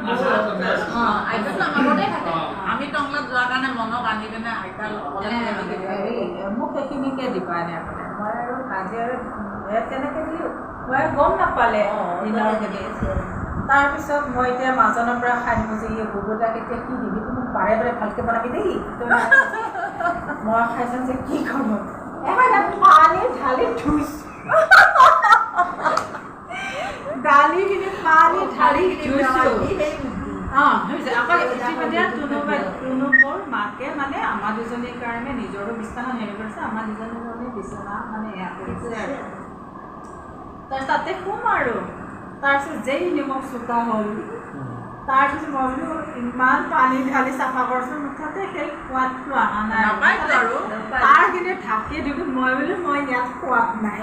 আইতাটো আমাৰ ঘৰতে থাকে আমি টংলাত যোৱাৰ কাৰণে মনক আনি কিনে আইতাৰ মোক সেইখিনিকে দিবা এনে মই আৰু আজি আৰু কেনেকৈ দিলোঁ মই গম নাপালে দিনৰ তাৰপিছত মই এতিয়া মাজনৰ পৰা খাই মুজি বুবুতাক এতিয়া কি দিবি তুমি বাৰে বাৰে ভালকৈ বনাবি দেই মই খাইছোঁ যে কি খাম পানী ঢালি ধুইছোঁ দালিখিনি পানী ঢালি ধুইছোঁ তুনুবোৰ মাকে মানে আমাৰ দুজনীৰ কাৰণে নিজৰো বিছনাখন হেৰি কৰিছে আমাৰ দুজনীৰ কাৰণে বিছনা মানে এয়া কৰিছে আৰু তাৰপিছত তাতে শুম আৰু তাৰপিছত যেই নিমখ চোকা হ'ল তাৰপিছত মই বোলো ইমান পানী ঢালি চাফা কৰিছোঁ মুঠতে সেই সোৱাদটো অহা নাই আৰু তাৰখিনি ঢাকি দিলোঁ মই বোলো মই ইয়াত সোৱাদ নাই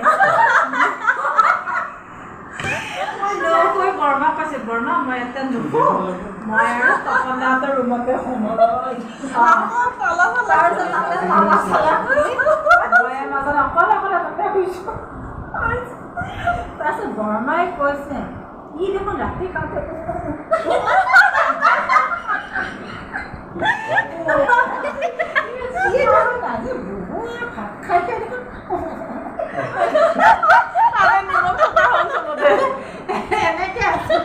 মই বৰমাক কৈছোঁ বৰমা মই ইয়াতে নুশো মই আৰু তপনদাহঁতৰ ৰুমতে সোমাব মাজত অকলে অকলে তাতে শুইছোঁ তাৰপিছত বৰমাই কৈছে ই দেখোন ৰাতি খাওঁতে আজি বহু ভাত খাই খাই দেখোন এনেকৈ আছে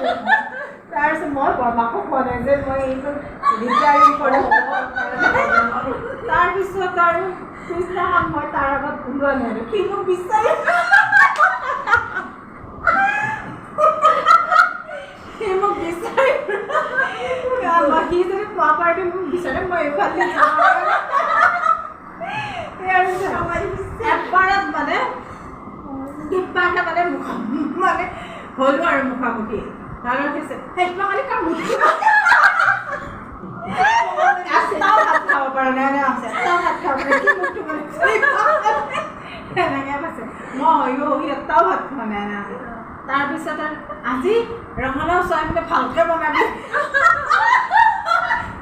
তাৰপিছত মই বৰমাকো কোৱা নাই যে মই এইটো ৰিপেয়াৰিং কৰি তাৰপিছত আৰু পিছদিনাখন মই তাৰ আগত ওলোৱা নাই সি মোক বিচাৰি সি যদি পোৱা পাৰ্টি মোক বিচাৰে মই এইফালে এবাৰত মানে কিবাকে মানে মানে হ'লো আৰু মুখামুখি ভাল হৈছে সেইবা খালি কাম ভাত খাব পৰা নাই আছে ভাত খাব এনেকৈ আছে মই এটাও ভাত খোৱা নাই তাৰপিছত আৰু আজি ৰঙালাও চয়াবিনে ভালকৈ বনাবি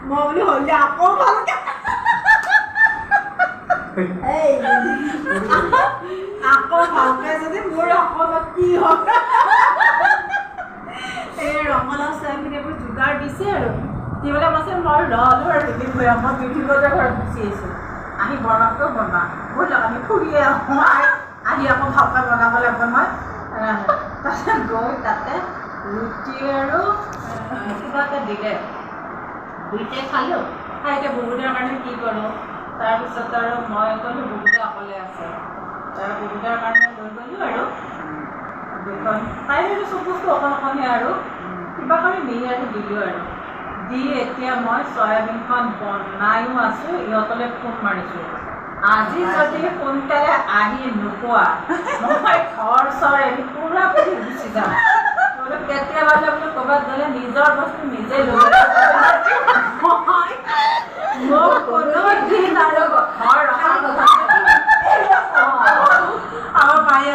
মই বোলো হ'লে আকৌ ভালকৈ আকৌ ভালকৈ যদি মোৰ অসমত কি হয় এই ৰঙালাও চয়াবিন এইবোৰ যোগাৰ দিছে আৰু দিবলৈ কৈছে মই ল'লোঁ আৰু দুদিন হৈ মই বিউটি বজাৰ ঘৰত গুচি আহিছোঁ আহি বৰমাকো বনোৱা বহুত আমি ফুৰিয়ে আহোঁ আহি আকৌ ভালকৈ বনাব লাগিব মই তাৰপিছত গৈ তাতে ৰুটি আৰু কিবাকে দিলে দুইটাই খালোঁ খাই এতিয়া বহুতৰ কাৰণে কি কৰোঁ তাৰপিছত আৰু মই ক'লোঁ বহুতে অকলে আছে বহুতৰ কাৰণে লৈ গ'লোঁ আৰু দুখন খাই দিলোঁ চব বস্তু অকণ অকণহে আৰু কিবা কৰি নি আৰু দিলোঁ আৰু দি এতিয়া মই চয়াবিনখন বনায়ো আছোঁ ইহঁতলৈ ফোন মাৰিছোঁ আজি যদি সোনকালে আহি নোপোৱা মই ঘৰ চৰ এৰি পুৰা পুৰি গুচি যাম কেতিয়াবা বোলো ক'ৰবাত গ'লে নিজৰ বস্তু নিজে লৈ মোক কোনো দিন আৰু ঘৰ ৰখাৰ কথা আমাৰ মায়ে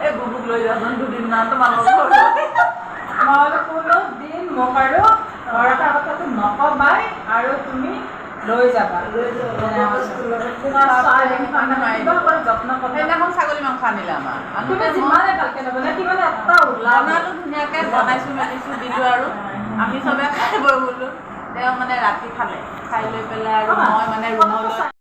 এই বুবুক লৈ যাচোন দুদিনমান তোমালোকৰ মই কোনো দিন মোক আৰু ঘৰ ৰখাৰ কথাটো নকবাই আৰু তুমি লৈ যাবা সেইদিনাখন ছাগলী মাংস আনিলে আমাৰ যিমানে ভালকৈ নবনাই সিমানে এটা বনালোঁ ধুনীয়াকৈ বনাইছোঁ মেলিছোঁ দিলোঁ আৰু আমি চবে খাই বৈ বোলো তেওঁ মানে ৰাতি খালে খাই লৈ পেলাই আৰু মই মানে ৰুমলৈ